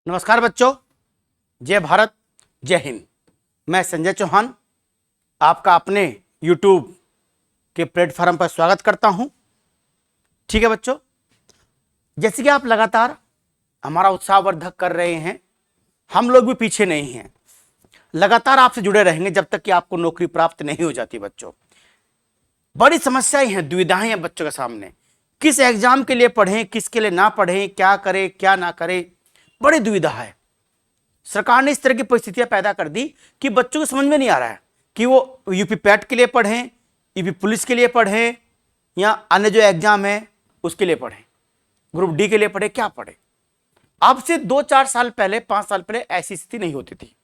नमस्कार बच्चों, जय भारत, जय हिंद। मैं संजय चौहान आपका अपने YouTube के प्लेटफॉर्म पर स्वागत करता हूं। ठीक है बच्चों, जैसे कि आप लगातार हमारा उत्साहवर्धक कर रहे हैं, हम लोग भी पीछे नहीं हैं, लगातार आपसे जुड़े रहेंगे जब तक कि आपको नौकरी प्राप्त नहीं हो जाती। बच्चों, बड़ी समस्याएं हैं, दुविधाएं हैं बच्चों के सामने। किस एग्जाम के लिए पढ़ें, किसके लिए ना पढ़ें, क्या करें क्या ना करें, बड़ी दुविधा है। सरकार ने इस तरह की परिस्थितियां पैदा कर दी कि बच्चों को समझ में नहीं आ रहा है कि वो यूपी पैट के लिए पढ़ें, यूपी पुलिस के लिए पढ़ें, या अन्य जो एग्जाम है उसके लिए पढ़ें, ग्रुप डी के लिए पढ़ें, क्या पढ़ें। अब से 2-4 साल पहले, 5 साल पहले ऐसी स्थिति नहीं होती थी।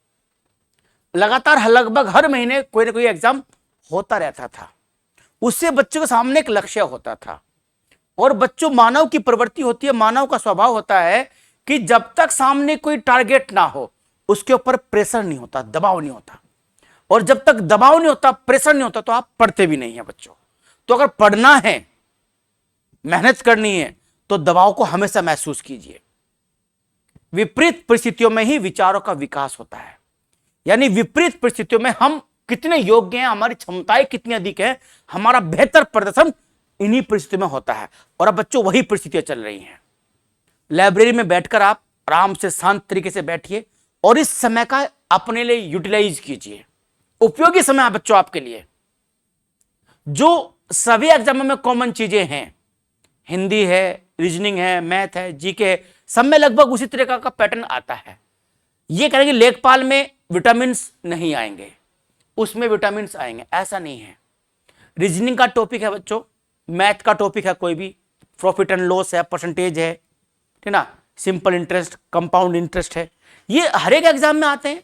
लगातार लगभग हर महीने कोई ना कोई एग्जाम होता रहता था। उससे बच्चों के सामने एक लक्ष्य होता था। और बच्चों, मानव की प्रवृत्ति होती है, मानव का स्वभाव होता है कि जब तक सामने कोई टारगेट ना हो उसके ऊपर प्रेशर नहीं होता, दबाव नहीं होता। और जब तक दबाव नहीं होता, प्रेशर नहीं होता, तो आप पढ़ते भी नहीं है बच्चों। तो अगर पढ़ना है, मेहनत करनी है, तो दबाव को हमेशा महसूस कीजिए। विपरीत परिस्थितियों में ही विचारों का विकास होता है। यानी विपरीत परिस्थितियों में हम कितने योग्य हैं, हमारी क्षमताएं कितनी अधिक है, हमारा बेहतर प्रदर्शन इन्हीं परिस्थितियों में होता है। और अब बच्चों वही परिस्थितियां चल रही हैं। लाइब्रेरी में बैठकर आप आराम से शांत तरीके से बैठिए और इस समय का अपने लिए यूटिलाइज कीजिए। उपयोगी समय है बच्चों आपके लिए। जो सभी एग्जामों में कॉमन चीजें हैं, हिंदी है, रीजनिंग है, मैथ है, जीके है, सब में लगभग उसी तरह का पैटर्न आता है। ये करेंगे लेखपाल में विटामिन नहीं आएंगे, उसमें विटामिन आएंगे, ऐसा नहीं है। रीजनिंग का टॉपिक है बच्चों, मैथ का टॉपिक है, कोई भी प्रॉफिट एंड लॉस है, परसेंटेज है, ठीक ना, सिंपल इंटरेस्ट, कंपाउंड इंटरेस्ट है, ये हर एक एग्जाम में आते हैं।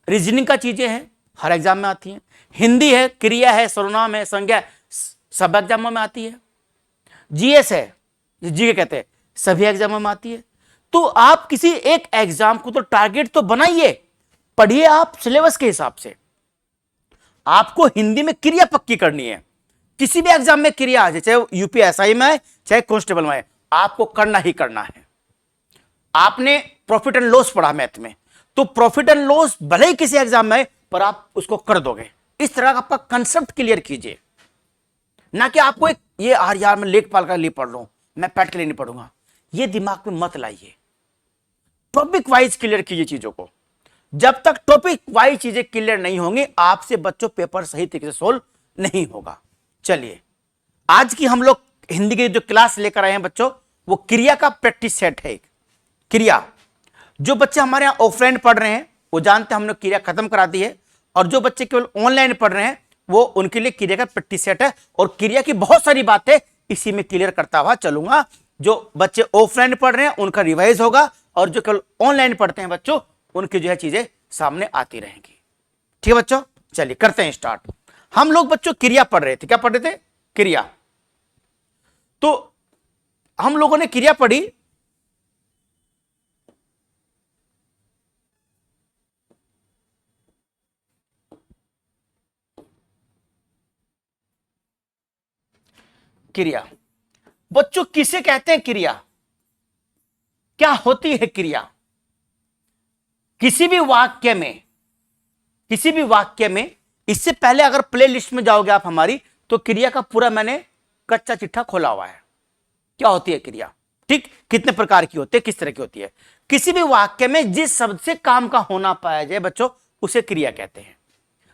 रीजनिंग का चीजें हैं, हर एग्जाम में आती हैं। हिंदी है, क्रिया है, सर्वनाम है, संज्ञा, सब एग्जामों में आती है। जीएस है, जीके कहते हैं, सभी एग्जामों में आती है। तो आप किसी एक एग्जाम को तो टारगेट तो बनाइए, पढ़िए आप सिलेबस के हिसाब से। आपको हिंदी में क्रिया पक्की करनी है। किसी भी एग्जाम में क्रिया आ जाए, चाहे यूपीएसआई में आए, चाहे कांस्टेबल में आए, आपको करना ही करना है। आपने प्रॉफिट एंड लॉस पढ़ा मैथ में, तो प्रॉफिट एंड लॉस भले ही किसी एग्जाम में आए, पर आप उसको कर दोगे। इस तरह का आपका कंसेप्ट क्लियर कीजिए, ना कि आपको एक ये यार मैं लेखपाल का लिए पढ़ रहा हूं, मैं पैट के लिए नहीं पढ़ूंगा, ये दिमाग में मत लाइए। टॉपिक वाइज क्लियर कीजिए चीजों को। जब तक टॉपिक वाइज चीजें क्लियर नहीं होंगी, आपसे बच्चों पेपर सही तरीके से सोल्व नहीं होगा। चलिए, आज की हम लोग हिंदी की जो क्लास लेकर आए हैं बच्चों, वो क्रिया का प्रैक्टिस सेट है। क्रिया, जो बच्चे हमारे यहां ऑफलाइन पढ़ रहे हैं वो जानते हैं हमने क्रिया खत्म करा दी है, और जो बच्चे केवल ऑनलाइन पढ़ रहे हैं वो उनके लिए क्रिया का प्रैक्टिस सेट है। और क्रिया की बहुत सारी बातें इसी में क्लियर करता हुआ चलूंगा। जो बच्चे ऑफलाइन पढ़ रहे हैं उनका रिवाइज होगा, और जो केवल ऑनलाइन पढ़ते हैं बच्चों, उनकी जो है चीजें सामने आती रहेंगी। ठीक है बच्चों, चलिए करते हैं स्टार्ट। हम लोग बच्चों क्रिया पढ़ रहे थे, क्या पढ़ रहे थे? क्रिया। तो हम लोगों ने क्रिया पढ़ी, क्रिया। बच्चों किसे कहते हैं क्रिया? क्या होती है क्रिया? किसी भी वाक्य में, इससे पहले अगर प्ले लिस्ट में जाओगे आप हमारी, तो क्रिया का पूरा मैंने कच्चा चिट्ठा खोला हुआ है। क्या होती है क्रिया, ठीक, कितने प्रकार की होती है, किस तरह की होती है। किसी भी वाक्य में जिस शब्द से काम का होना पाया जाए बच्चों, उसे क्रिया कहते हैं।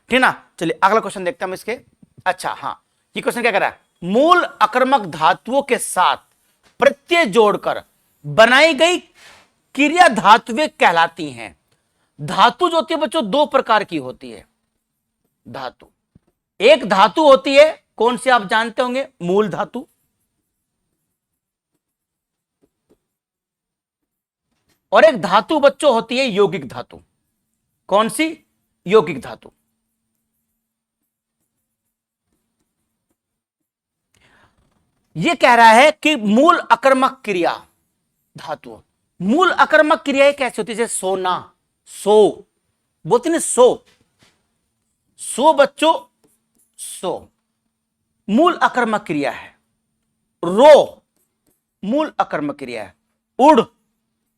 ठीक ना। चलिए अगला क्वेश्चन देखते हैं हम इसके। अच्छा हाँ, ये क्वेश्चन क्या कर रहा है? मूल अकर्मक धातुओं के साथ प्रत्यय जोड़कर बनाई गई क्रिया धातुएं कहलाती हैं। धातु जो होती है बच्चों, दो प्रकार की होती है। धातु, एक धातु होती है, कौन सी आप जानते होंगे? मूल धातु। और एक धातु बच्चों होती है यौगिक धातु। कौन सी? यौगिक धातु। यह कह रहा है कि मूल अकर्मक क्रिया धातु, मूल अकर्मक क्रिया कैसी होती है? जैसे सोना, सो, बोलते ना सो, सो बच्चों, सो मूल अकर्मक क्रिया है। रो मूल अकर्मक क्रिया है। उड़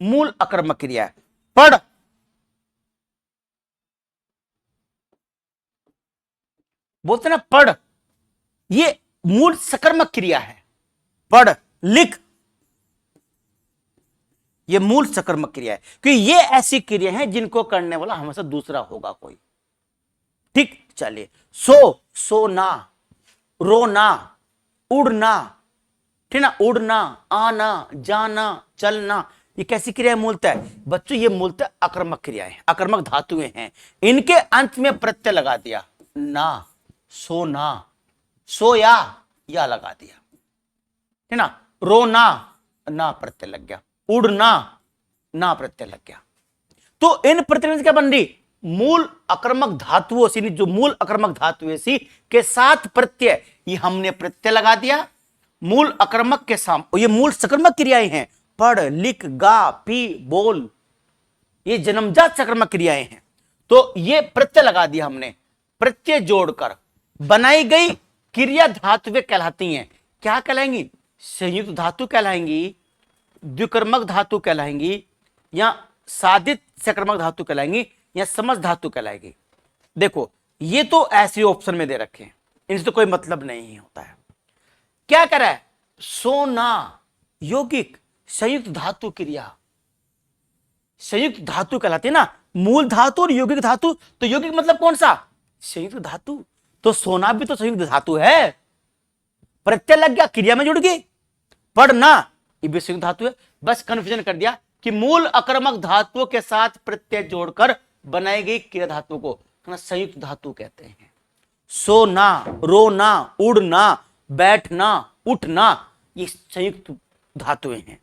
मूल अकर्मक क्रिया है। पढ़, बोलते ना पढ़, ये मूल सकर्मक क्रिया है। पढ़, लिख, ये मूल सकर्मक क्रिया है, क्योंकि ये ऐसी क्रिया है जिनको करने वाला हमेशा दूसरा होगा कोई। ठीक, चलिए। सोना, रोना, उड़ना, ठीक ना, उड़ना, आना, जाना, चलना, ये कैसी क्रिया है मूलतः बच्चों? ये मूलतः अकर्मक क्रियाएं, अकर्मक धातुएं हैं। इनके अंत में प्रत्यय लगा दिया, ना, सोना, सोया, या लगा दिया, है ना। रोना, ना प्रत्यय लग गया, उड़ना, ना प्रत्यय लग गया। तो इन प्रत्यय क्या बन रही? मूल अकर्मक धातुओं से, जो मूल अकर्मक धातु सी के साथ प्रत्यय, ये हमने प्रत्यय लगा दिया मूल अकर्मक के साथ। ये मूल सकर्मक क्रियाएं हैं, पढ़, लिख, गा, पी, बोल, ये जन्मजात सकर्मक क्रियाएं हैं। तो ये प्रत्यय लगा दिया हमने, प्रत्यय जोड़कर बनाई गई क्रिया धातुएं कहलाती हैं। क्या कहलाएंगी? संयुक्त धातु कहलाएंगी, द्विकर्मक धातु कहलाएंगी, या साधित सकर्मक धातु कहलाएंगी, या समस्त धातु कहलाएगी। देखो ये तो ऐसे ऑप्शन में दे रखे हैं, इनसे तो कोई मतलब नहीं होता है। क्या कह रहा है? सोना यौगिक संयुक्त धातु क्रिया, संयुक्त धातु कहलाती है ना, मूल धातु और यौगिक धातु। तो यौगिक मतलब कौन सा? संयुक्त धातु। तो सोना भी तो संयुक्त धातु है, प्रत्यय लग गया, क्रिया में जुड़ गई। पढ़ना, ये भी संयुक्त धातु है। बस कंफ्यूजन कर दिया कि मूल अकर्मक धातुओं के साथ प्रत्यय जोड़कर बनाई गई क्रिया धातु को संयुक्त धातु कहते हैं। सोना, रोना, उड़ना, बैठना, उठना, ये संयुक्त धातुएं हैं।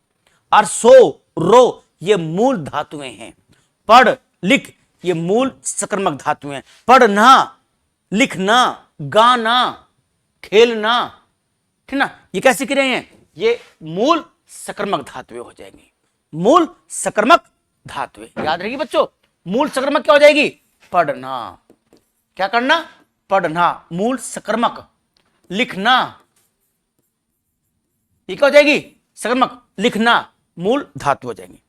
और रो, ये मूल धातुएं हैं। पढ़, लिख, ये मूल सकर्मक धातुएं हैं। पढ़ना, लिखना, गाना, खेलना, ठीक ना, ये कैसी क्रियाएं हैं? ये मूल सकर्मक धातुएं हो जाएंगी, मूल सकर्मक धातुएं। याद रहेगी बच्चों, मूल सकर्मक क्या हो जाएगी? पढ़ना, क्या करना? पढ़ना, मूल सकर्मक। लिखना, ये क्या हो जाएगी? सकर्मक। लिखना, मूल धातु हो जाएंगी,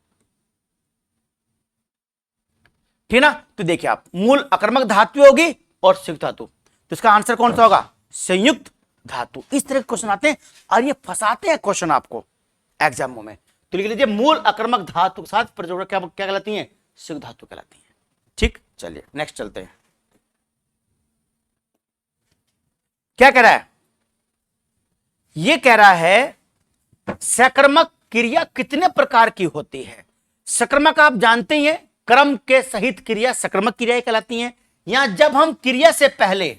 ठीक ना। तो देखिए आप, मूल अकर्मक धातु होगी और संयुक्त धातु, तो इसका आंसर कौन सा होगा? संयुक्त धातु। इस तरह के क्वेश्चन आते हैं और ये फंसाते हैं क्वेश्चन आपको एग्जामों में। तो लिख लीजिए, मूल अकर्मक धातु के साथ प्रजोड़ क्या कहलाती हैं? संयुक्त धातु कहलाती हैं। ठीक, चलिए नेक्स्ट चलते हैं। क्या कह रहा है? ये कह रहा है सकर्मक क्रिया कितने प्रकार की होती है? सकर्मक आप जानते ही हैं, क्रम के सहित क्रिया सकर्मक क्रियाएं कहलाती हैं। यहां जब हम क्रिया से पहले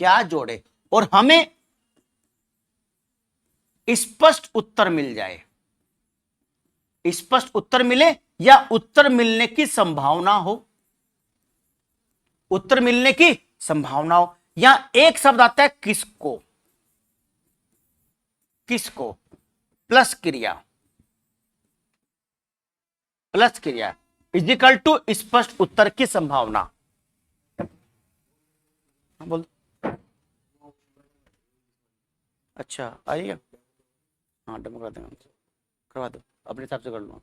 क्या जोड़े और हमें स्पष्ट उत्तर मिल जाए, स्पष्ट उत्तर मिले या उत्तर मिलने की संभावना हो, उत्तर मिलने की संभावना हो। यहां एक शब्द आता है किसको प्लस क्रिया इजिकल टू स्पष्ट उत्तर की संभावना। बोल, अच्छा आइए, हाँ डम करा देंगे, करवा दो, अपने हिसाब से कर लो।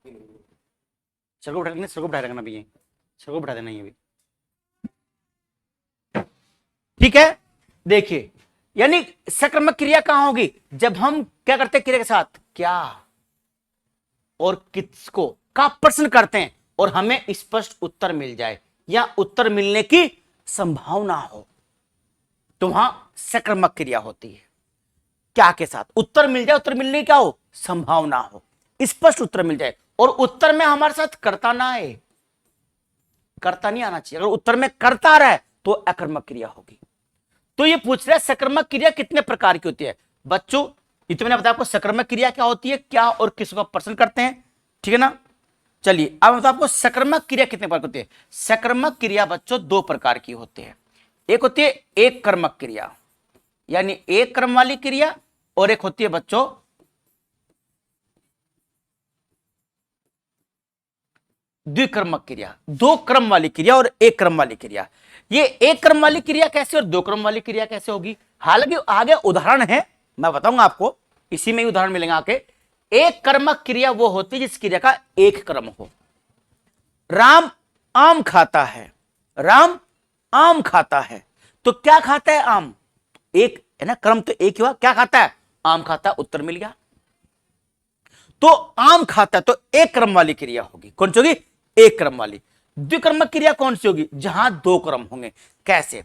सर को बैठा रखना भी, सर को बैठा देना ये भी, ठीक है। देखिए, यानी सकर्मक क्रिया कहां होगी? जब हम क्या करते हैं क्रिया के साथ क्या और किसको का प्रश्न करते हैं और हमें स्पष्ट उत्तर मिल जाए या उत्तर मिलने की संभावना हो, तो वहां सकर्मक क्रिया होती है। क्या के साथ? उत्तर मिल जाए, उत्तर मिलने की क्या हो? संभावना हो, स्पष्ट उत्तर मिल जाए, और उत्तर में हमारे साथ कर्ता ना आए, कर्ता नहीं आना चाहिए। अगर उत्तर में कर्ता रहे तो अकर्मक क्रिया होगी। तो ये पूछ रहा है सकर्मक क्रिया कितने प्रकार की होती है? बच्चों ये तो मैंने बताया आपको सकर्मक क्रिया क्या होती है, क्या और किसको प्रश्न करते हैं, ठीक है ना। चलिए अब मैं आपको सकर्मक क्रिया कितने प्रकार की होती है। सकर्मक क्रिया बच्चों दो प्रकार की होती है। एक होती है एक कर्मक क्रिया, यानी एक क्रम वाली क्रिया, और एक होती है बच्चों द्विकर्मक क्रिया। दो क्रम वाली क्रिया और एक क्रम वाली क्रिया। ये एक क्रम वाली क्रिया कैसे और दो क्रम वाली क्रिया कैसे होगी? हालांकि आगे उदाहरण है, मैं बताऊंगा आपको, इसी में ही उदाहरण मिलेंगे आके। एक कर्मक क्रिया वो होती है जिस क्रिया का एक क्रम हो। राम आम खाता है, राम आम खाता है, तो क्या खाता है? आम। एक है ना, क्रम तो एक ही हुआ, क्या खाता है? आम खाता है, उत्तर मिल गया। तो आम खाता है, तो एक क्रम वाली क्रिया होगी। कौन सी होगी? एक क्रम वाली। द्विक्रमक क्रिया कौन सी होगी? जहां दो क्रम होंगे। कैसे?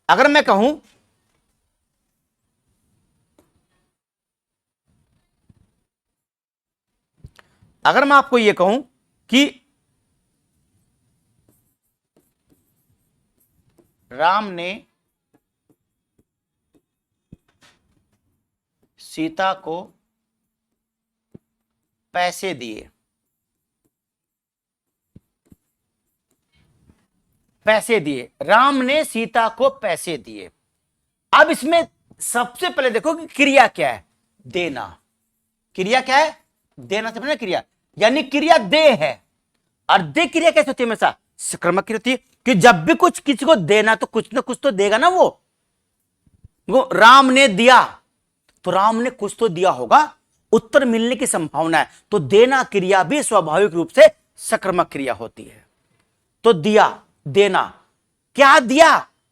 अगर मैं कहूं अगर मैं आपको यह कहूं कि राम ने सीता को पैसे दिए, पैसे दिए, राम ने सीता को पैसे दिए। अब इसमें सबसे पहले देखो कि क्रिया क्या है? देना। क्रिया क्या है? देना से बना क्रिया, यानी क्रिया दे है। और दे क्रिया कैसे होती है? हमेशा सकर्मक क्रिया होती है कि जब भी कुछ किसी को देना तो कुछ ना कुछ तो देगा ना। वो राम ने दिया, तो राम ने कुछ तो दिया होगा, उत्तर मिलने की संभावना है। तो देना क्रिया भी स्वाभाविक रूप से सकर्मक क्रिया होती है। तो दिया, देना, क्या दिया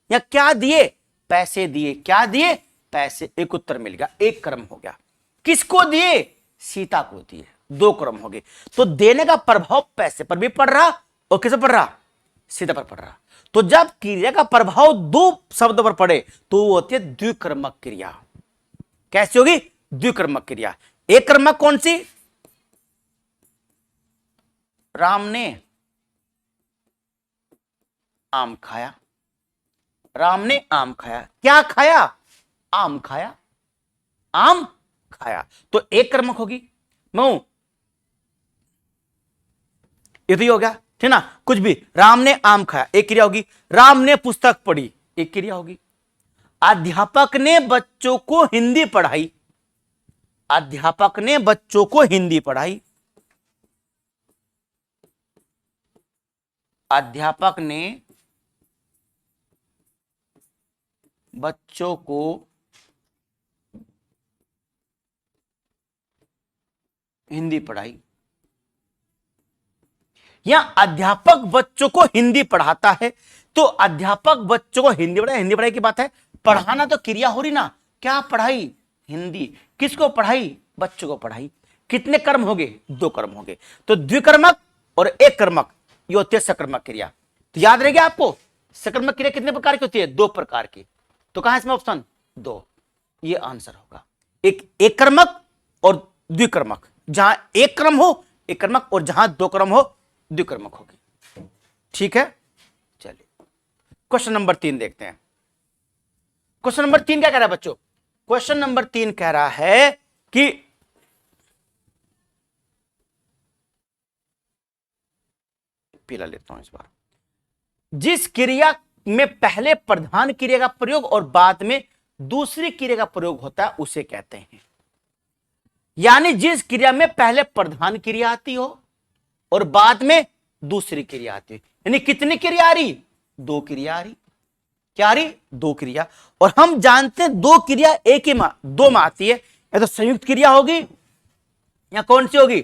या क्या दिए? पैसे दिए। क्या दिए? पैसे। एक उत्तर मिल गया, एक क्रम हो गया। किसको दिए? सीता को दिए, दो क्रम हो गए। तो देने का प्रभाव पैसे पर भी पड़ रहा और किसे पड़ रहा? सीता पर पड़ रहा। तो जब क्रिया का प्रभाव दो शब्दों पर पड़े तो वो होती है द्विक्रमक क्रिया। कैसी होगी? द्विक्रमक क्रिया। एक क्रमक कौन सी? राम ने आम खाया, राम ने आम खाया। क्या खाया? आम खाया, आम खाया। तो एक क्रमक होगी। मैं ये तो ही हो गया, ठीक ना। कुछ भी, राम ने आम खाया, एक क्रिया होगी। राम ने पुस्तक पढ़ी, एक क्रिया होगी। अध्यापक ने बच्चों को हिंदी पढ़ाई, अध्यापक ने बच्चों को हिंदी पढ़ाई, अध्यापक ने बच्चों को हिंदी पढ़ाई। या अध्यापक बच्चों को हिंदी पढ़ाता है, तो अध्यापक बच्चों को हिंदी पढ़ाई, हिंदी पढ़ाई की बात है। पढ़ाना तो क्रिया हो रही ना। क्या पढ़ाई? हिंदी। किसको पढ़ाई? बच्चों को पढ़ाई। कितने कर्म हो गए? दो कर्म हो गए। तो द्विकर्मक और एक कर्मक ये होती है सकर्मक क्रिया। तो याद रहेगा आपको, सकर्मक क्रिया कितने प्रकार की होती है? दो प्रकार की। तो कहां इसमें ऑप्शन? दो। ये आंसर होगा। एक कर्मक और द्विकर्मक। जहां एक क्रम हो एक कर्मक, और जहां दो क्रम हो द्विकर्मक होगी। ठीक है, चलिए क्वेश्चन नंबर 3 देखते हैं। क्वेश्चन नंबर 3 क्या कह रहा है बच्चों? क्वेश्चन नंबर 3 कह रहा है कि पीला लेता हूं इस बार। जिस क्रिया में पहले प्रधान क्रिया का प्रयोग और बाद में दूसरी क्रिया का प्रयोग होता है उसे कहते हैं। यानी जिस क्रिया में पहले प्रधान क्रिया आती हो और बाद में दूसरी क्रिया आती है। यानी कितनी क्रिया आ रही? दो क्रिया आ रही। क्या आ रही? दो क्रिया। और हम जानते हैं दो क्रिया एक ही दो में आती है। या तो संयुक्त क्रिया होगी या कौन सी होगी?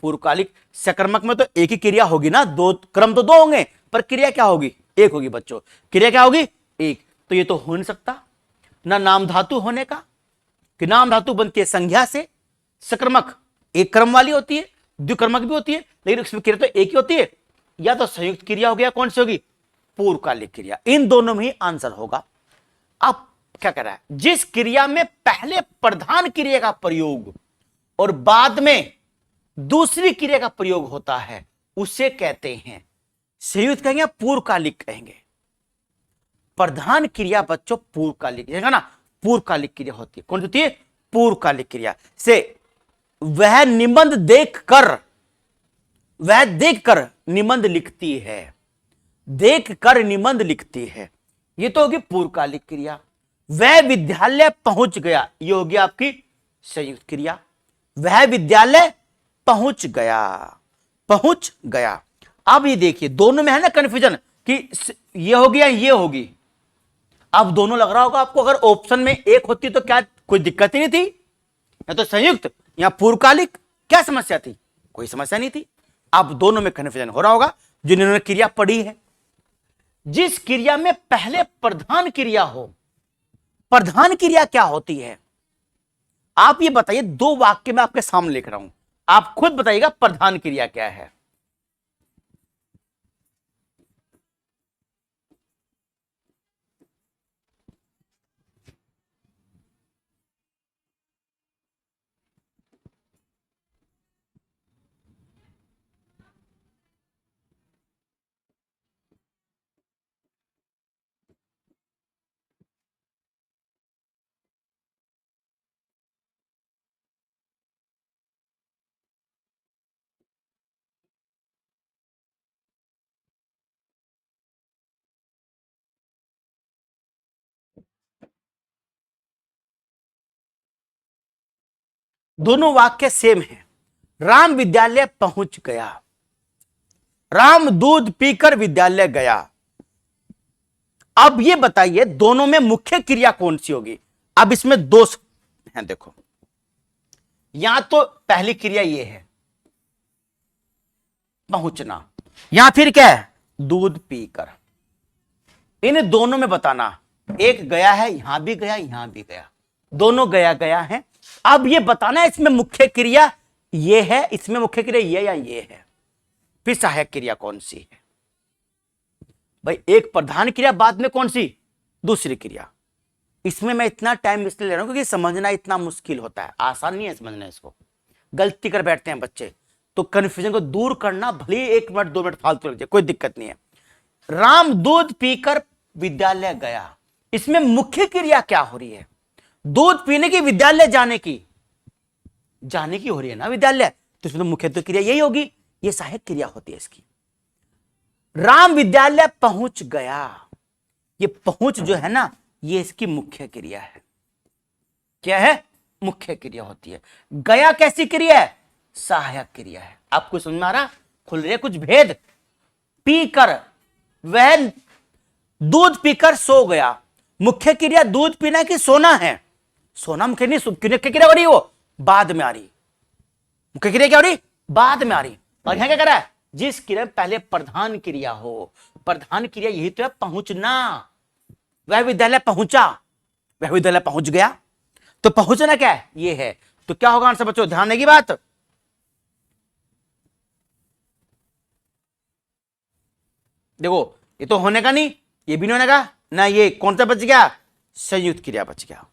पूर्वकालिक। सकर्मक में तो एक ही क्रिया होगी ना, दो क्रम तो दो होंगे पर क्रिया क्या होगी? एक होगी बच्चों। क्रिया क्या होगी? एक। तो ये तो हो नहीं सकता ना नाम धातु होने का, कि नाम धातु बनती है संज्ञा से। सकर्मक एक क्रम वाली होती है, द्विकर्मक भी होती है, लेकिन उसमें क्रिया तो एक ही होती है। या तो संयुक्त क्रिया हो गया, कौन सी होगी? पूर्वकालिक क्रिया। इन दोनों में ही आंसर होगा। अब क्या कर रहा है? जिस क्रिया में पहले प्रधान क्रिया का प्रयोग और बाद में दूसरी क्रिया का प्रयोग होता है उसे कहते हैं संयुक्त कहेंगे, पूर्वकालिक कहेंगे। प्रधान क्रिया बच्चों पूर्वकालिक है ना, पूर्वकालिक क्रिया होती है। कौन सी होती है? पूर्वकालिक क्रिया से वह निबंध देखकर निबंध लिखती है, देखकर निबंध लिखती है। ये तो होगी पूर्वकालिक क्रिया। वह विद्यालय पहुंच गया, ये होगी आपकी संयुक्त क्रिया। वह विद्यालय पहुंच गया, पहुंच गया। अब ये देखिए दोनों में है ना कंफ्यूजन कि ये होगी या ये होगी। अब दोनों लग रहा होगा आपको, अगर ऑप्शन में एक होती तो क्या कोई दिक्कत ही नहीं थी, या तो संयुक्त या पूर्वकालिक, क्या समस्या थी, कोई समस्या नहीं थी। अब दोनों में कन्फ्यूजन हो रहा होगा जिन्होंने क्रिया पढ़ी है। जिस क्रिया में पहले प्रधान क्रिया हो, प्रधान क्रिया क्या होती है आप ये बताइए। दो वाक्य में आपके सामने लिख रहा हूं, आप खुद बताइएगा प्रधान क्रिया क्या है। दोनों वाक्य सेम है। राम विद्यालय पहुंच गया, राम दूध पीकर विद्यालय गया। अब ये बताइए दोनों में मुख्य क्रिया कौन सी होगी। अब इसमें दो हैं, देखो यहां तो पहली क्रिया ये है पहुंचना, या फिर क्या है दूध पीकर। इन दोनों में बताना, एक गया है, यहां भी गया यहां भी गया, दोनों गया गया है। अब ये बताना है इसमें मुख्य क्रिया ये है, इसमें मुख्य क्रिया ये या ये है, फिर सहायक क्रिया कौन सी है। भाई एक प्रधान क्रिया, बाद में कौन सी दूसरी क्रिया। इसमें मैं इतना टाइम इसलिए ले रहा हूं क्योंकि समझना इतना मुश्किल होता है, आसान नहीं है समझना। इसको गलती कर बैठते हैं बच्चे, तो कंफ्यूजन को दूर करना भले 1 मिनट 2 मिनट फालतू लग जाए, कोई दिक्कत नहीं है। राम दूध पीकर विद्यालय गया, इसमें मुख्य क्रिया क्या हो रही है, दूध पीने की, विद्यालय जाने की, जाने की हो रही है ना विद्यालय, तो इसमें तो मुख्य तो क्रिया यही होगी, ये सहायक क्रिया होती है इसकी। राम विद्यालय पहुंच गया, ये पहुंच जो है ना ये इसकी मुख्य क्रिया है। क्या है, मुख्य क्रिया होती है। गया कैसी क्रिया है, सहायक क्रिया है। आपको समझ में आ रहा, खुल रहे कुछ भेद। पीकर, वह दूध पीकर सो गया, मुख्य क्रिया दूध पीना की सोना है। सोना मुख्य नहीं, मुख्य क्रिया हो रही, वो बाद में आ रही। मुख्य क्रिया क्या हो रही, बाद में आ रही। और यहां क्या कर रहा है, जिस क्रिया पहले प्रधान क्रिया हो, प्रधान क्रिया यही तो है पहुंचना। वह विद्यालय पहुंचा, वह विद्यालय पहुंच गया, तो पहुंचना क्या है, ये है। तो क्या होगा आंसर बच्चों, ध्यान देगी बात। देखो ये तो होने का नहीं, ये भी नहीं होने का ना, ये कौन सा बच गया, संयुक्त क्रिया बच गया।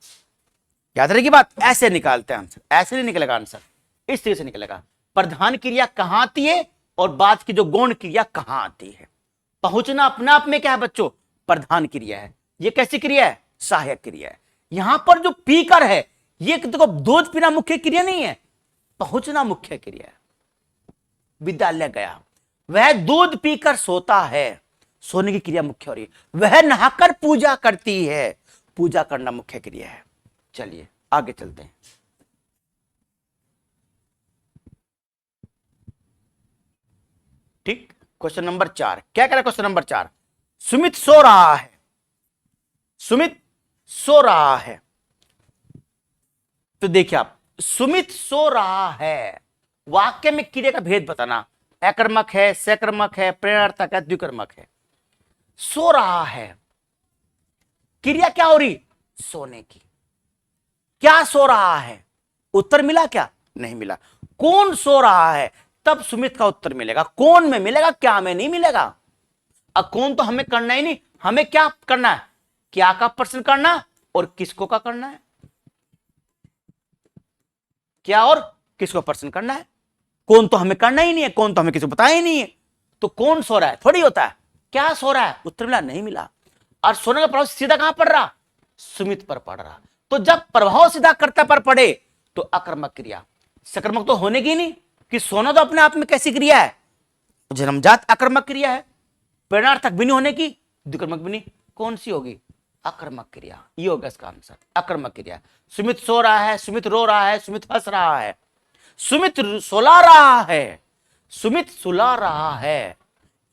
याद रहेगी बात, ऐसे निकालते हैं आंसर, ऐसे नहीं निकलेगा आंसर, इस तरीके से निकलेगा। प्रधान क्रिया कहां आती है और बाद की जो गौण क्रिया कहां आती है। पहुंचना अपने आप में क्या है बच्चों, प्रधान क्रिया है। ये कैसी क्रिया है, सहायक क्रिया है। यहां पर जो पीकर है, ये देखो दूध पीना मुख्य क्रिया नहीं है, पहुंचना मुख्य क्रिया है। विद्यालय गया, वह दूध पीकर सोता है, सोने की क्रिया मुख्य हो रही है। वह नहाकर पूजा करती है, पूजा करना मुख्य क्रिया है। चलिए आगे चलते हैं। ठीक, क्वेश्चन नंबर 4 क्या कह रहा है, क्वेश्चन नंबर 4, सुमित सो रहा है, सुमित सो रहा है। तो देखिए आप, सुमित सो रहा है, वाक्य में क्रिया का भेद बताना, अकर्मक है, सकर्मक है, प्रेरणार्थक है, द्विकर्मक है। सो रहा है, क्रिया क्या हो रही, सोने की। क्या सो रहा है, उत्तर मिला क्या, नहीं मिला। कौन सो रहा है, तब सुमित का उत्तर मिलेगा। कौन में मिलेगा, क्या में नहीं मिलेगा। अब कौन तो हमें करना ही नहीं, हमें क्या करना है, क्या का प्रश्न करना और किसको का करना है, क्या और किसको प्रश्न करना है। कौन तो हमें करना ही नहीं है, कौन तो हमें किसी को बताया ही नहीं है। तो कौन सो रहा है थोड़ी होता है, क्या सो रहा है, उत्तर मिला नहीं मिला। और सोने का प्रभाव सीधा कहां पड़ रहा, सुमित पर पड़ रहा। तो जब प्रभाव सीधा कर्ता पर पड़े तो अकर्मक क्रिया, सकर्मक तो होने की नहीं, कि सोना तो अपने आप में कैसी क्रिया है, जन्मजात अकर्मक क्रिया है। प्रेरणार्थक भी नहीं होने की, द्विकर्मक भी नहीं, कौन सी होगी, अकर्मक क्रिया। ये होगा इसका आंसर, अकर्मक क्रिया। सुमित सो रहा है, सुमित रो रहा है, सुमित हंस रहा है, सुमित सुला रहा है, सुमित सुला रहा है,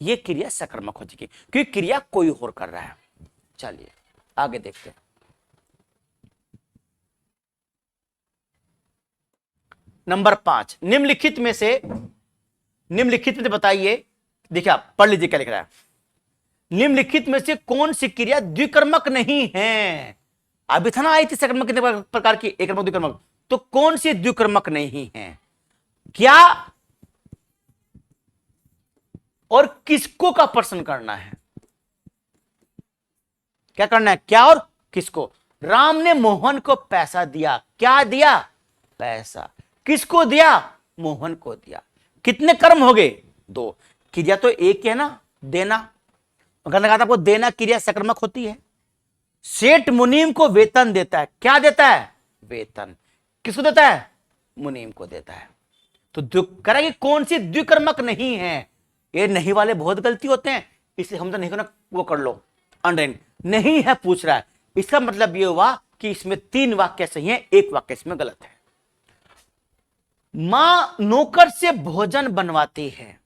ये क्रिया सकर्मक हो जाएगी, क्योंकि क्रिया कोई और कर रहा है। चलिए आगे देखते हैं। नंबर 5, निम्नलिखित में से बताइए, देखिए आप पढ़ लीजिए क्या लिख रहा है। निम्नलिखित में से कौन सी क्रिया द्विकर्मक नहीं है? अभी था ना, आई थी सकर्मक कितने प्रकार की, एकर्मक द्विकर्मक, तो कौन सी द्विकर्मक नहीं है, क्या और किसको का प्रश्न करना है? क्या करना है, क्या और किसको? राम ने मोहन को पैसा दिया, क्या दिया? पैसा। किसको दिया? मोहन को दिया। कितने कर्म हो गए? 2। क्रिया तो एक है ना, देना। कहने कहा था आपको, देना क्रिया सकर्मक होती है। सेठ मुनीम को वेतन देता है, क्या देता है? वेतन। किसको देता है? मुनीम को देता है। तो करेंगे कौन सी द्विकर्मक नहीं है? ये नहीं वाले बहुत गलती होते हैं, इसलिए हम तो नहीं करना, वो कर लो अंडरलाइन। नहीं है पूछ रहा है, इसका मतलब ये हुआ कि इसमें 3 वाक्य सही है, 1 वाक्य इसमें गलत है। मां नौकर से भोजन बनवाती है,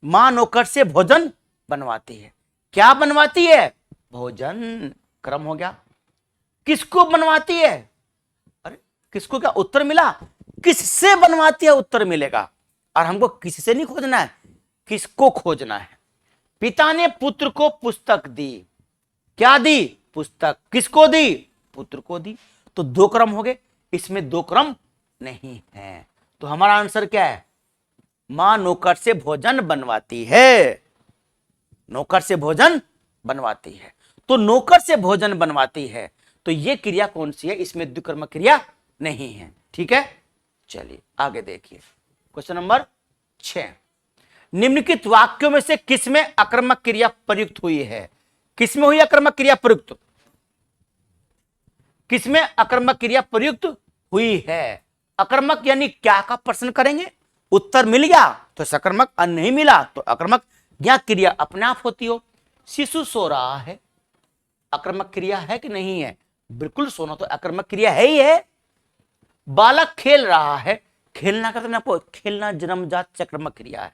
मां नौकर से भोजन बनवाती है। क्या बनवाती है? भोजन। क्रम हो गया। किसको बनवाती है? अरे किसको, क्या उत्तर मिला? किससे बनवाती है उत्तर मिलेगा, और हमको किससे नहीं खोजना है, किसको खोजना है। पिता ने पुत्र को पुस्तक दी, क्या दी? पुस्तक। किसको दी? पुत्र को दी। तो 2 क्रम हो गए, इसमें 2 क्रम नहीं है। तो हमारा आंसर क्या है? मां नौकर से भोजन बनवाती है, नौकर से भोजन बनवाती है। तो नौकर से भोजन बनवाती है, तो यह क्रिया कौन सी है? इसमें द्विकर्मक क्रिया नहीं है। ठीक है, चलिए आगे देखिए। क्वेश्चन नंबर 6, निम्नलिखित वाक्यों में से किसमें आक्रामक क्रिया प्रयुक्त हुई है? किसमें हुई आक्रामक क्रिया प्रयुक्त? किसमें आक्रामक क्रिया प्रयुक्त हुई है? आक्रामक यानी क्या का प्रश्न करेंगे, उत्तर मिल गया तो सकर्मक, और नहीं मिला तो आक्रामक। यह क्रिया अपने आप होती हो। शिशु सो रहा है, आक्रामक क्रिया है कि नहीं है? बिल्कुल, सोना तो आक्रामक क्रिया है ही है। बालक खेल रहा है, खेलना का तो आपको, खेलना जन्मजात आक्रामक क्रिया है,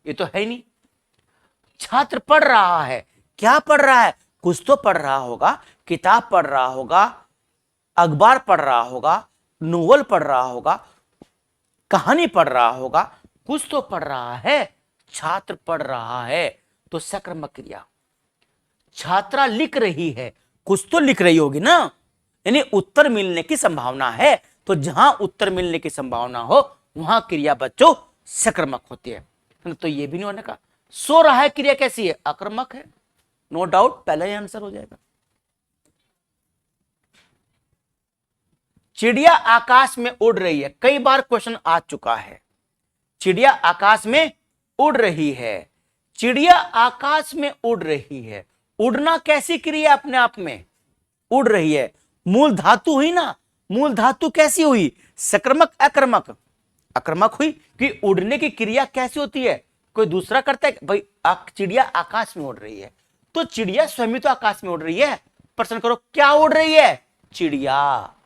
ये तो है ही नहीं। छात्र पढ़ रहा है, क्या पढ़ रहा है? कुछ तो पढ़ रहा होगा, किताब पढ़ रहा होगा, अखबार पढ़ रहा होगा, नोवेल पढ़ रहा होगा, कहानी पढ़ रहा होगा, कुछ तो पढ़ रहा है। छात्र पढ़ रहा है तो सकर्मक क्रिया। छात्रा लिख रही है, कुछ तो लिख रही होगी ना, यानी उत्तर मिलने की संभावना है। तो जहां उत्तर मिलने की संभावना हो वहां क्रिया बच्चों सकर्मक होती है। तो ये भी नहीं होने का। सो रहा है क्रिया कैसी है? आक्रामक है, नो डाउट, पहला ही आंसर हो जाएगा। चिड़िया आकाश में उड़ रही है, कई बार क्वेश्चन आ चुका है। चिड़िया आकाश में उड़ रही है, चिड़िया आकाश में उड़ रही है। उड़ना कैसी क्रिया? अपने आप में उड़ रही है, मूल धातु हुई ना। मूल धातु कैसी हुई? सकर्मक अकर्मक? अकर्मक हुई, कि उड़ने की क्रिया कैसी होती है? कोई दूसरा करता है भाई। चिड़िया आकाश में उड़ रही है, तो चिड़िया स्वयं तो आकाश में उड़ रही है। प्रश्न करो क्या उड़ रही है? चिड़िया।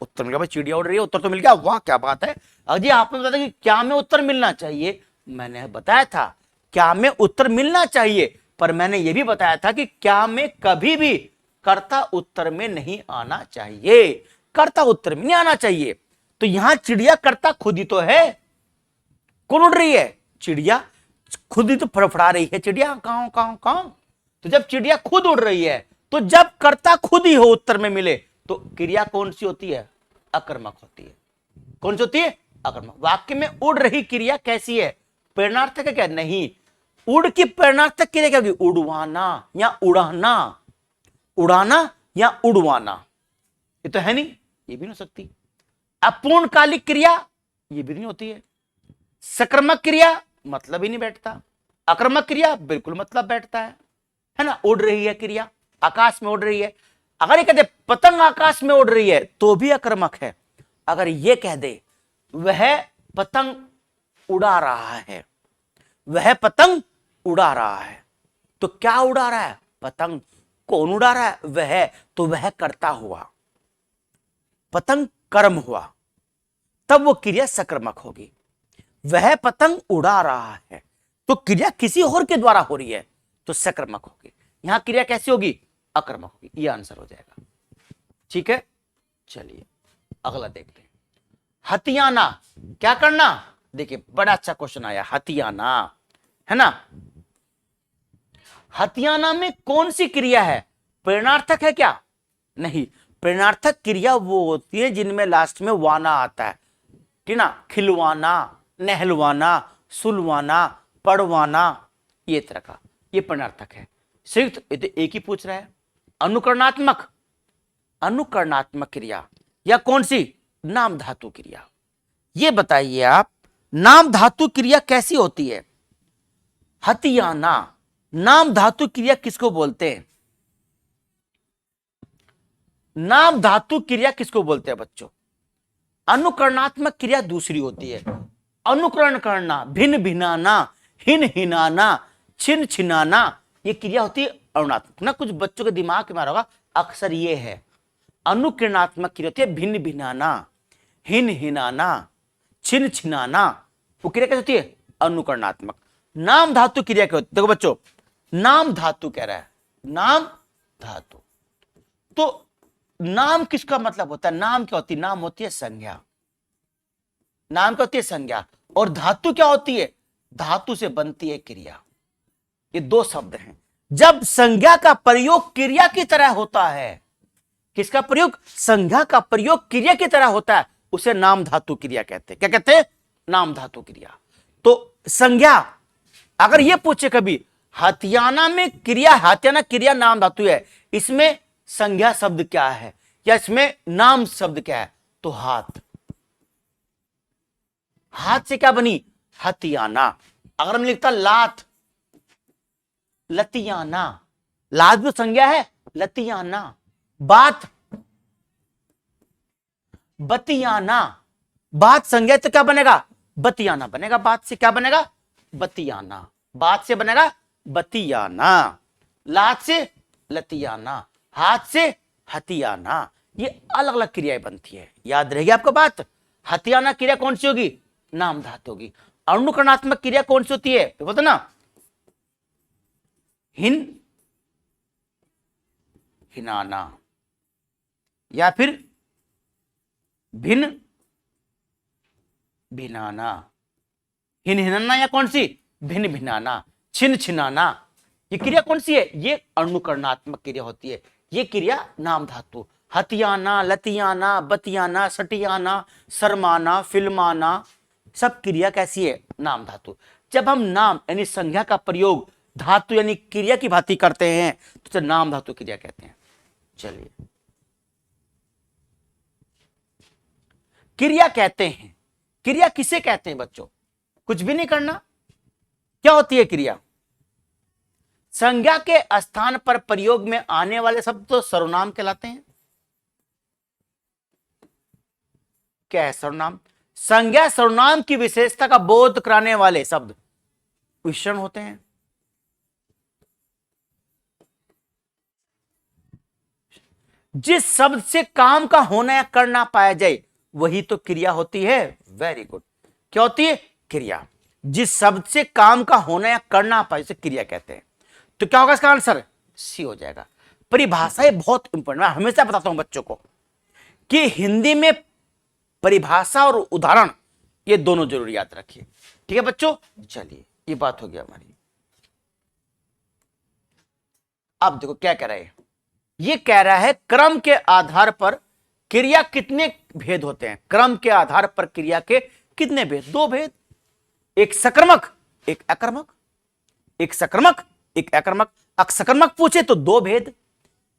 उत्तर मिल गया भाई, चिड़िया उड़ रही है, उत्तर तो मिल गया। वाह क्या बात है। अजी आपने बताया कि क्या में उत्तर मिलना चाहिए, मैंने बताया था क्या में उत्तर मिलना चाहिए, पर मैंने यह भी बताया था कि क्या में कभी भी कर्ता उत्तर में नहीं आना चाहिए, कर्ता उत्तर में नहीं आना चाहिए। तो यहां चिड़िया कर्ता खुद ही तो है। कौन उड़ रही है? चिड़िया खुद ही तो फड़फड़ा रही है। चिड़िया काऊ काऊ काऊ। तो जब चिड़िया खुद उड़ रही है, तो जब कर्ता खुद ही हो उत्तर में मिले, तो क्रिया कौन सी होती है? अकर्मक होती है। कौन सी होती है? अकर्मक। वाक्य में उड़ रही क्रिया कैसी है? प्रेरणार्थक है क्या? नहीं। उड़ की प्रेरणार्थक क्रिया क्या होगी? उड़वाना या उड़ाना, उड़ाना या उड़वाना, ये तो है नहीं, ये भी नहीं हो सकती। अपूर्णकालिक क्रिया, ये भी नहीं होती है। सकर्मक क्रिया मतलब ही नहीं बैठता। आक्रामक क्रिया बिल्कुल मतलब बैठता है ना। उड़ रही है क्रिया, आकाश में उड़ रही है। अगर ये कहते पतंग आकाश में उड़ रही है तो भी आक्रामक है। अगर ये कह दे वह पतंग उड़ा रहा है, वह पतंग उड़ा रहा है, तो क्या उड़ा रहा है? पतंग। कौन उड़ा रहा है? वह। तो वह कर्ता हुआ, पतंग कर्म हुआ, तब वो क्रिया सकर्मक होगी। वह पतंग उड़ा रहा है, तो क्रिया किसी और के द्वारा हो रही है तो सकर्मक होगी। यहां क्रिया कैसी होगी? अकर्मक होगी। यह आंसर हो जाएगा। ठीक है, चलिए अगला देखते हैं। हथियाना, क्या करना? देखिए बड़ा अच्छा क्वेश्चन आया, हथियाना, है ना। हथियाना में कौन सी क्रिया है? प्रेरणार्थक है क्या? नहीं, प्रेरणार्थक क्रिया वो होती है जिनमें लास्ट में वाना आता है, ठीक ना। खिलवाना, नहलवाना, सुलवाना, पढ़वाना, ये तरह का, ये प्रेरणार्थक है। संयुक्त ये तो एक ही पूछ रहा है। अनुकरणात्मक, अनुकरणात्मक क्रिया या कौन सी? नाम धातु क्रिया। ये बताइए आप, नाम धातु क्रिया कैसी होती है? हथियाना, नाम धातु क्रिया किसको बोलते हैं? नाम धातु क्रिया किसको बोलते हैं बच्चों? अनुकरणात्मक क्रिया दूसरी होती है। अनुकरण करना, भिन्न भिनाना, हिन हिनाना, छिन छिनाना, ये क्रिया होती है अनुकरणात्मक ना। कुछ बच्चों के दिमाग में आ रहा होगा, अक्सर ये है। अनुकरणात्मक क्रिया होती है भिन्न भिनाना, हिन हिनाना, छिन छिनाना, वो क्रिया कैसे होती है? अनुकरणात्मक। नाम धातु क्रिया क्या होती है? देखो बच्चों, नाम धातु कह रहा है, नाम धातु। तो नाम किसका मतलब होता है? नाम क्या होती है? नाम होती है संज्ञा। नाम क्या होती है? संज्ञा। और धातु क्या होती है? धातु से बनती है क्रिया। ये दो शब्द हैं। जब संज्ञा का प्रयोग क्रिया की तरह होता है, किसका प्रयोग? संज्ञा का प्रयोग क्रिया की तरह होता है, उसे नाम धातु क्रिया कहते हैं। क्या कहते हैं? नाम धातु क्रिया। तो संज्ञा, अगर यह पूछे कभी हथियाना में क्रिया, हथियाना क्रिया नाम धातु है, इसमें संज्ञा शब्द क्या है या इसमें नाम शब्द क्या है? तो हाथ। हाथ से क्या बनी? हथियाना। अगर हम लिखता लात, लतियाना, लात जो संज्ञा है, लतियाना। बात, बतियाना, बात संज्ञा तो क्या बनेगा? बतियाना बनेगा। बात से क्या बनेगा? बतियाना। बात से बनेगा बतियाना, लात से लतियाना, हाथ से हथियाना। ये अलग अलग क्रियाएं बनती है, याद रहेगी आपको बात। हथियाना क्रिया कौन सी होगी? नाम धातु होगी। अनुकरणात्मक क्रिया कौन सी होती है? बोलते ना, हिन हिनाना या फिर भिन्न भिनाना। हिन हिनाना या कौन सी? भिन्न भिनाना, छिन छिनाना। ये क्रिया कौन सी है? ये अनुकरणात्मक क्रिया होती है। ये क्रिया नाम धातु। हथियाना, लतियाना, बतियाना, सटियाना, शर्माना, फिल्माना, सब क्रिया कैसी है? नाम धातु। जब हम नाम यानी संज्ञा का प्रयोग धातु यानी क्रिया की भांति करते हैं तो उसे नाम धातु क्रिया कहते हैं। चलिए, क्रिया कहते हैं, क्रिया किसे कहते हैं बच्चों? कुछ भी नहीं करना। क्या होती है क्रिया? संज्ञा के स्थान पर प्रयोग में आने वाले शब्द तो सर्वनाम कहलाते हैं। क्या है सर्वनाम? संज्ञा सर्वनाम की विशेषता का बोध कराने वाले शब्द विशेषण होते हैं। जिस शब्द से काम का होना या करना पाया जाए वही तो क्रिया होती है। Very good. क्या होती है? क्रिया। जिस शब्द से काम का होना या करना पाए उसे क्रिया कहते हैं। तो क्या होगा इसका आंसर? सी हो जाएगा। परिभाषाएं बहुत इंपॉर्टेंट, मैं हमेशा बताता हूं बच्चों को कि हिंदी में परिभाषा और उदाहरण ये दोनों जरूर याद रखिए। ठीक है बच्चों, चलिए ये बात हो गया हमारी। अब देखो क्या कह रहा है, ये कह रहा है क्रम के आधार पर क्रिया कितने भेद होते हैं? क्रम के आधार पर क्रिया के कितने भेद? दो भेद, एक सकर्मक एक अकर्मक। एक सकर्मक एक अकर्मक। अकर्मक पूछे तो दो भेद,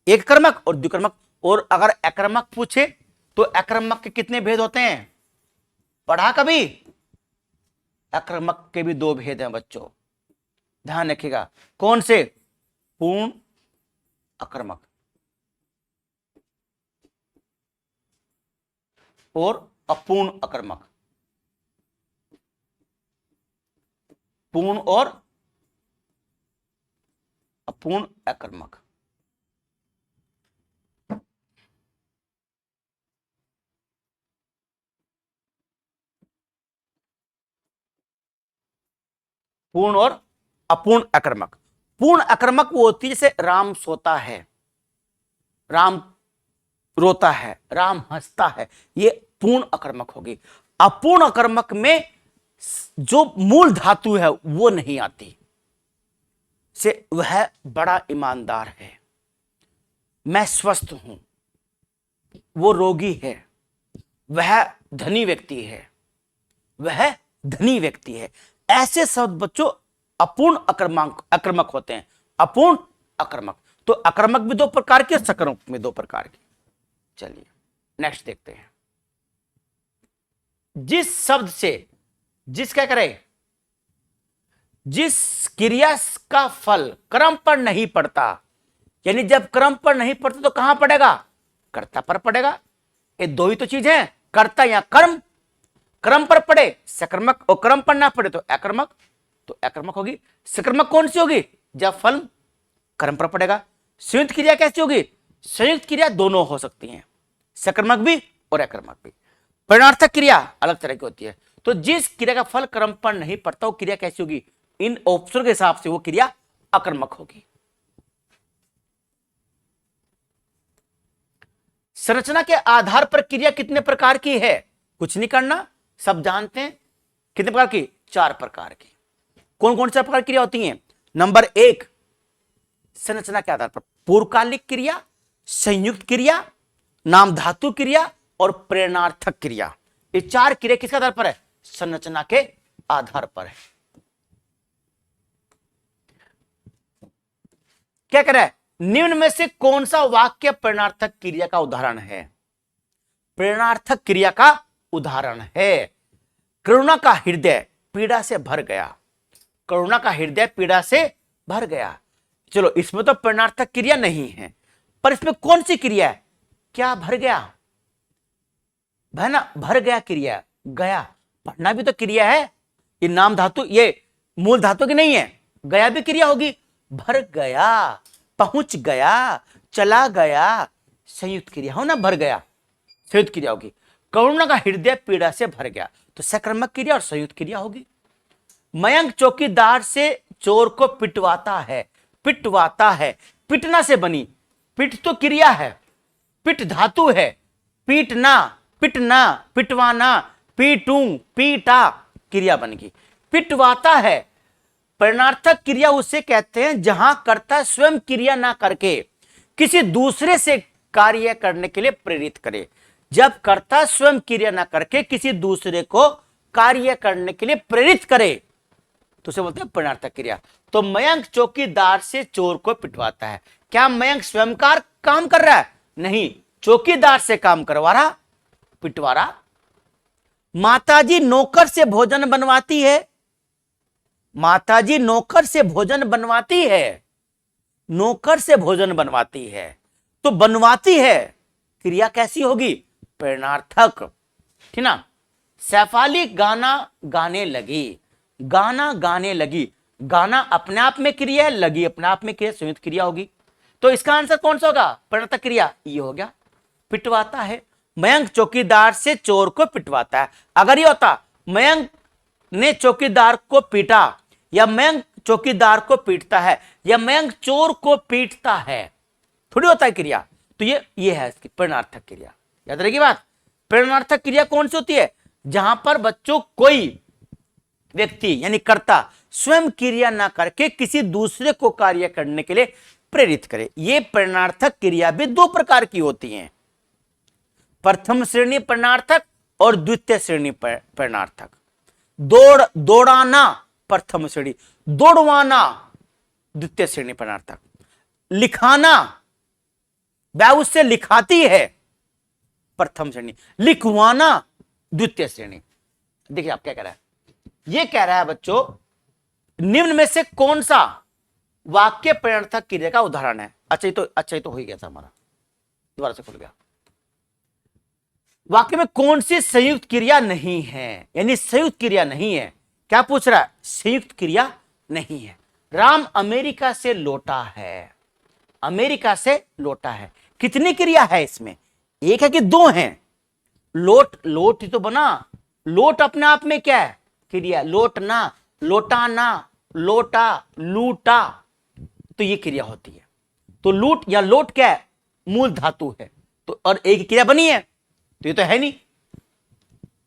एक कर्मक और द्विकर्मक। और अगर अकर्मक पूछे तो अकर्मक के कितने भेद होते हैं? पढ़ा कभी? अकर्मक के भी दो भेद हैं बच्चों, ध्यान रखिएगा। कौन से? पूर्ण अकर्मक और अपूर्ण अकर्मक। पूर्ण और अपूर्ण अकर्मक। पूर्ण और अपूर्ण अकर्मक। पूर्ण अकर्मक वो होती है जैसे राम सोता है, राम रोता है, राम हंसता है, ये पूर्ण अकर्मक होगी। अपूर्ण अकर्मक में जो मूल धातु है वो नहीं आती, से वह बड़ा ईमानदार है, मैं स्वस्थ हूं, वो रोगी है, वह धनी व्यक्ति है, वह धनी व्यक्ति है। ऐसे शब्द बच्चों अपूर्ण अकर्मक होते हैं। अपूर्ण अकर्मक, तो अकर्मक भी दो प्रकार के, सकर्मक में दो प्रकार के। चलिए नेक्स्ट देखते हैं। जिस शब्द से, जिस क्या करे, जिस क्रिया का फल क्रम पर नहीं पड़ता, यानी जब क्रम पर नहीं पड़ता तो कहां पड़ेगा, कर्ता पर पड़ेगा। ये दो ही तो चीज है, कर्ता या कर्म। क्रम पर पड़े सकर्मक और क्रम पर ना पड़े तो अकर्मक, तो अकर्मक होगी। सकर्मक कौन सी होगी, जब फल कर्म पर पड़ेगा। संयुक्त क्रिया कैसी होगी, संयुक्त क्रिया दोनों हो सकती हैं, सकर्मक भी और अकर्मक भी। परिणार्थक क्रिया अलग तरह की होती है। तो जिस क्रिया का फल कर्म पर नहीं पड़ता वो क्रिया कैसी होगी, इन ऑप्शन के हिसाब से वो क्रिया अकर्मक होगी। संरचना के आधार पर क्रिया कितने प्रकार की है, कुछ नहीं करना, सब जानते हैं। कितने प्रकार की, 4 प्रकार की। कौन कौन से प्रकार की क्रिया होती हैं। नंबर 1, संरचना के आधार पर पूर्वकालिक क्रिया, संयुक्त क्रिया, नाम धातु क्रिया और प्रेरणार्थक क्रिया। ये 4 क्रिया किसके आधार पर है, संरचना के आधार पर है। क्या कह रहा है, निम्न में से कौन सा वाक्य प्रेरणार्थक क्रिया का उदाहरण है। प्रेरणार्थक क्रिया का उदाहरण है, करुणा का हृदय पीड़ा से भर गया। करुणा का हृदय पीड़ा से भर गया। चलो इसमें तो प्रेरणार्थक क्रिया नहीं है, पर इसमें कौन सी क्रिया है, क्या भर गया, है ना, भर गया क्रिया, गया, पढ़ना भी तो क्रिया है। ये नाम धातु, ये मूल धातु की नहीं है, गया भी क्रिया होगी। भर गया, पहुंच गया, चला गया, संयुक्त क्रिया हो ना, भर गया संयुक्त क्रिया होगी। करुणा का हृदय पीड़ा से भर गया, तो सकर्मक क्रिया और संयुक्त क्रिया होगी। मयंक चौकीदार से चोर को पिटवाता है, पिटवाता है, पिटना से बनी, पिट तो क्रिया है, पिट धातु है, पीटना, पिटना, पिटवाना, पीटूं, पीटा, क्रिया बन गई। पिटवाता है, प्रेरणार्थक क्रिया उसे कहते हैं जहां कर्ता स्वयं क्रिया ना करके किसी दूसरे से कार्य करने के लिए प्रेरित करे। जब कर्ता स्वयं क्रिया ना करके किसी दूसरे को कार्य करने के लिए प्रेरित करे तो उसे बोलते हैं प्रेरणार्थक क्रिया। तो मयंक चौकीदार से चोर को पिटवाता है, क्या मयंक स्वयं काम कर रहा है, नहीं, चौकीदार से काम करवा रहा, पिटवा रहा। माताजी नौकर से भोजन बनवाती है, माताजी नौकर से भोजन बनवाती है, नौकर से भोजन बनवाती है, तो बनवाती है क्रिया कैसी होगी, प्रेरणार्थक, ठीक ना। सैफाली गाना गाने लगी, गाना गाने लगी, गाना अपने आप में क्रिया है, लगी अपने आप में क्रिया, संयुक्त क्रिया होगी। तो इसका आंसर कौन सा होगा, प्रेरणार्थक क्रिया, ये हो गया। पिटवाता है, मयंक चौकीदार से चोर को पिटवाता है। अगर ये होता मयंक ने चौकीदार को पीटा, या मयंक चौकीदार को पीटता है, या मयंक चोर को पीटता है, थोड़ी होता है क्रिया। तो ये है इसकी प्रेरणार्थक क्रिया। याद रहेगी बात। प्रेरणार्थक क्रिया कौन सी होती है, जहां पर बच्चों कोई व्यक्ति यानी कर्ता स्वयं क्रिया ना करके किसी दूसरे को कार्य करने के लिए प्रेरित करे। ये प्रेरणार्थक क्रिया भी 2 प्रकार की होती हैं, प्रथम श्रेणी प्रेरणार्थक और द्वितीय श्रेणी प्रेरणार्थक। दौड़ाना प्रथम श्रेणी, दौड़वाना द्वितीय श्रेणी प्रेरणार्थक। लिखाना, वह उससे लिखाती है, प्रथम श्रेणी। लिखवाना द्वितीय श्रेणी। देखिए आप क्या कह रहा है, ये कह रहा है बच्चों निम्न में से कौन सा वाक्य प्रेरणार्थक क्रिया का उदाहरण है। अच्छा ये तो हो ही गया था हमारा, दोबारा से खुल गया। वाक्य में कौन सी संयुक्त क्रिया नहीं है, यानी संयुक्त क्रिया नहीं है। क्या पूछ रहा है, संयुक्त क्रिया नहीं है। राम अमेरिका से लौटा है, अमेरिका से लौटा है, कितनी क्रिया है इसमें, एक है कि 2 हैं। लोट ही तो बना, लोट अपने आप में क्या है, क्रिया, लौटना, लौटाना, लोटा, लूटा, तो ये क्रिया होती है। तो लूट या लोट क्या है? मूल धातु है। तो और एक क्रिया बनी है, तो ये तो है नहीं।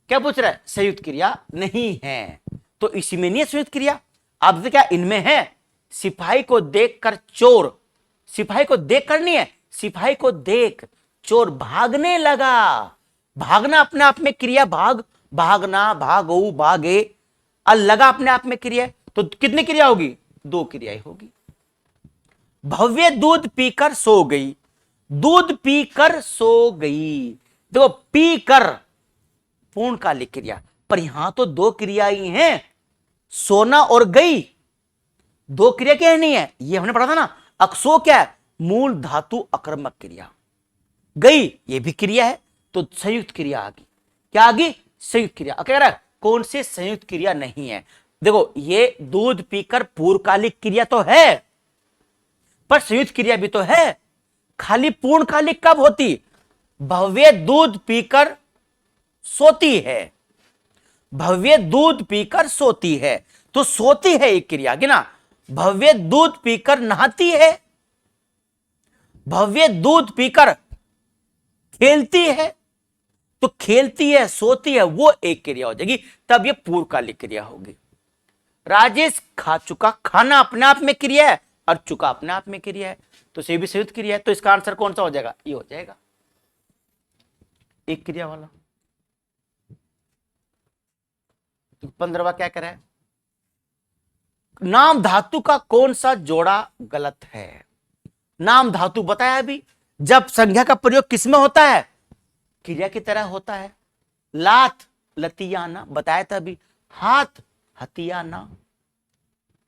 क्या पूछ रहा है? संयुक्त क्रिया नहीं है, तो इसी में नहीं है संयुक्त क्रिया। अब क्या इनमें है? सिपाही को देखकर चोर, सिपाही को देख कर नहीं है, सिपाही को देख चोर भागने लगा। भागना अपने आप में क्रिया, भाग, भागना, भागो, भागे, लगा अपने आप में क्रिया। तो कितनी क्रिया होगी? दो क्रियाएं होगी। भव्य दूध पीकर सो गई, दूध पीकर सो गई। देखो पीकर पूर्णकालिक क्रिया, पर यहां तो दो क्रियाएं हैं, सोना और गई, दो क्रिया क्या नहीं है? ये हमने पढ़ा था ना। अक्सो क्या है? मूल धातु अकर्मक क्रिया। गई ये भी क्रिया है, तो संयुक्त क्रिया आ गई। क्या आ गई? संयुक्त क्रिया। कह रहा है कौन सी संयुक्त क्रिया नहीं है? देखो ये दूध पीकर पूर्णकालिक क्रिया तो है, पर संयुक्त क्रिया भी तो है। खाली पूर्णकालिक कब होती? भव्य दूध पीकर सोती है, भव्य दूध पीकर सोती है, तो सोती है एक क्रिया की ना। भव्य दूध पीकर नहाती है, भव्य दूध पीकर खेलती है, तो खेलती है, सोती है, वो एक क्रिया हो जाएगी, तब ये पूर्णकालिक क्रिया होगी। राजेश खा चुका, खाना अपने आप में क्रिया है और चुका अपने आप में क्रिया है, तो ये भी संयुक्त क्रिया है। तो इसका आंसर कौन सा हो जाएगा? ये हो जाएगा एक क्रिया वाला। तो 15वां क्या कह रहा है? नाम धातु का कौन सा जोड़ा गलत है? नाम धातु बताया अभी, जब संज्ञा का प्रयोग किसमें होता है? क्रिया की तरह होता है। लात लतियाना बताया था अभी, हाथ हथियाना,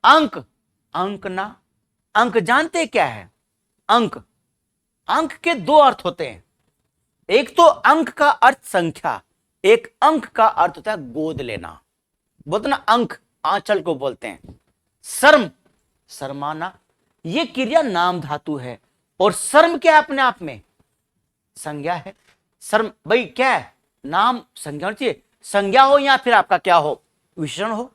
अंक अंकना। अंक जानते क्या है? अंक, अंक के दो अर्थ होते हैं। एक तो अंक का अर्थ संख्या, एक अंक का अर्थ होता है गोद लेना। बोलते ना अंक, आंचल को बोलते हैं। शर्म, शर्माना, ये क्रिया नाम धातु है। और शर्म क्या है? अपने आप में संज्ञा है। शर्म भाई क्या है? नाम संज्ञा होनी चाहिए, संज्ञा हो या फिर आपका क्या हो? विशेषण हो।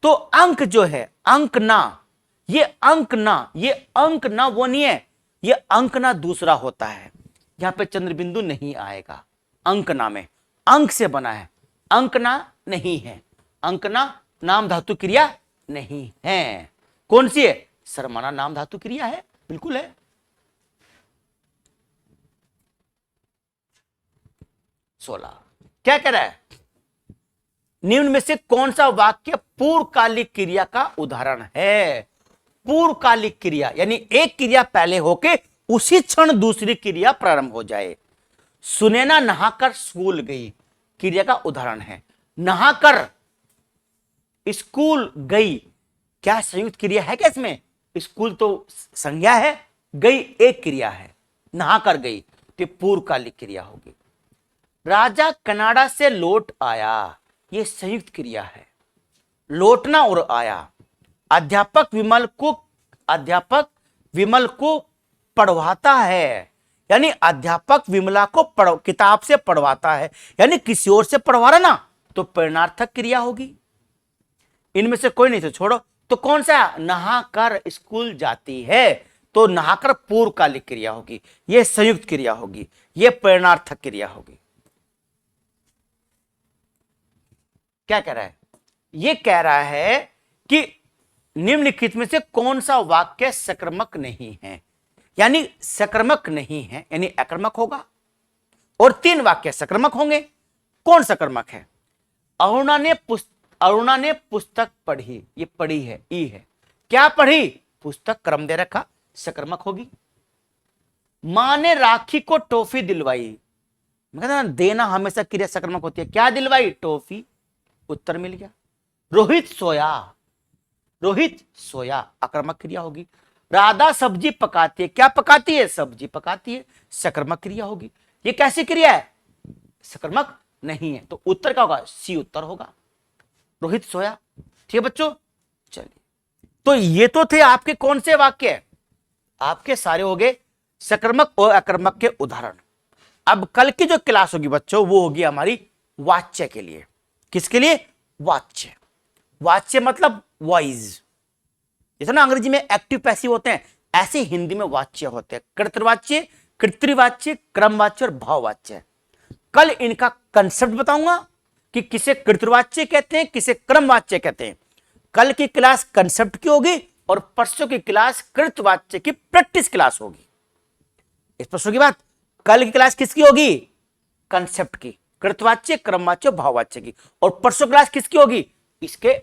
तो अंक जो है, अंक ना, ये अंक ना, ये अंक ना वो नहीं है, ये अंक ना दूसरा होता है। यहां पे चंद्र बिंदु नहीं आएगा। अंक ना में अंक से बना है, अंक ना नहीं है। अंक ना नाम धातु क्रिया नहीं है। कौन सी है? शर्माना नाम धातु क्रिया है, बिल्कुल है। 16 क्या कह रहा है? निम्न में से कौन सा वाक्य पूर्वकालिक क्रिया का उदाहरण है? पूर्वकालिक क्रिया यानी एक क्रिया पहले होके उसी क्षण दूसरी क्रिया प्रारंभ हो जाए। सुनैना नहाकर स्कूल गई, क्रिया का उदाहरण है। नहाकर स्कूल गई, क्या संयुक्त क्रिया है क्या इसमें? स्कूल तो संज्ञा है, गई एक क्रिया है, नहाकर गई, तो पूर्वकालिक क्रिया होगी। राजा कनाडा से लौट आया, यह संयुक्त क्रिया है। लौटना और आया। अध्यापक विमल को पढ़वाता है, यानी अध्यापक विमला को किताब से पढ़वाता है, यानी किसी और से पढ़वा रहा ना, तो प्रेरणार्थक क्रिया होगी। इनमें से कोई नहीं तो छोड़ो। तो कौन सा? नहाकर स्कूल जाती है, तो नहाकर पूर्वकालिक क्रिया होगी, यह संयुक्त क्रिया होगी, यह प्रेरणार्थक क्रिया होगी। क्या कह रहा है? यह कह रहा है कि निम्नलिखित में से कौन सा वाक्य सकर्मक नहीं है, यानी सकर्मक नहीं है यानी अकर्मक होगा, और 3 वाक्य सकर्मक होंगे। कौन सकर्मक है? अरुणा ने पुस्तक पढ़ी, ये पढ़ी है, ई है। क्या पढ़ी? पुस्तक, क्रम दे रखा, सकर्मक होगी। मां ने राखी को टॉफी दिलवाई, मैं कहता ना देना हमेशा क्रिया सकर्मक होती है। क्या दिलवाई? टॉफी, उत्तर मिल गया। रोहित सोया आक्रामक क्रिया होगी। राधा सब्जी पकाती है, क्या पकाती है? सब्जी पकाती है, सकर्मक क्रिया होगी। ये कैसी क्रिया है? सकर्मक नहीं है, तो उत्तर क्या होगा? सी उत्तर होगा, रोहित सोया। ठीक है बच्चों, चलिए, तो ये तो थे आपके कौन से वाक्य? आपके सारे हो गए सकर्मक और अकर्मक के उदाहरण। अब कल की जो क्लास होगी बच्चों, वो होगी हमारी वाच्य के लिए। किसके लिए? वाच्य। वाच्य मतलब वॉइस, जैसे ना अंग्रेजी में एक्टिव पैसिव होते हैं, ऐसे हिंदी में वाच्य होते हैं, कर्तृवाच्य, कृतवाच्य, क्रमवाच्य और भाववाच्य। कल इनका कंसेप्ट बताऊंगा कि किसे कृतवाच्य कहते हैं, किसे क्रमवाच्य कहते हैं। कल की क्लास कंसेप्ट की होगी और परसों की क्लास कृतवाच्य की प्रैक्टिस क्लास होगी। इस परसों की बात, कल की क्लास किसकी होगी? कंसेप्ट की, कृतवाच्य, क्रमवाच्य, भाववाच्य की। और परसों क्लास किसकी होगी? इसके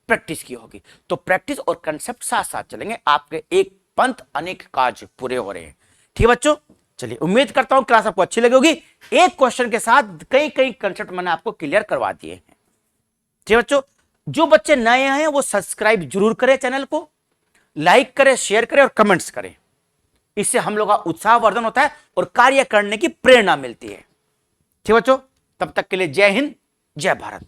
प्रैक्टिस की होगी। तो प्रैक्टिस और कंसेप्ट साथ साथ चलेंगे, आपके एक पंथ अनेक काज पूरे हो रहे हैं। ठीक है बच्चों, चलिए उम्मीद करता हूं क्लास आपको अच्छी लगी होगी। एक क्वेश्चन के साथ कई कई कंसेप्ट मैंने आपको क्लियर करवा दिए हैं। ठीक है बच्चों, जो बच्चे नए हैं वो सब्सक्राइब जरूर करें, चैनल को लाइक करें, शेयर करें और कमेंट्स करें। इससे हम लोग का उत्साहवर्धन होता है और कार्य करने की प्रेरणा मिलती है। ठीक है बच्चों, तब तक के लिए जय हिंद, जय भारत।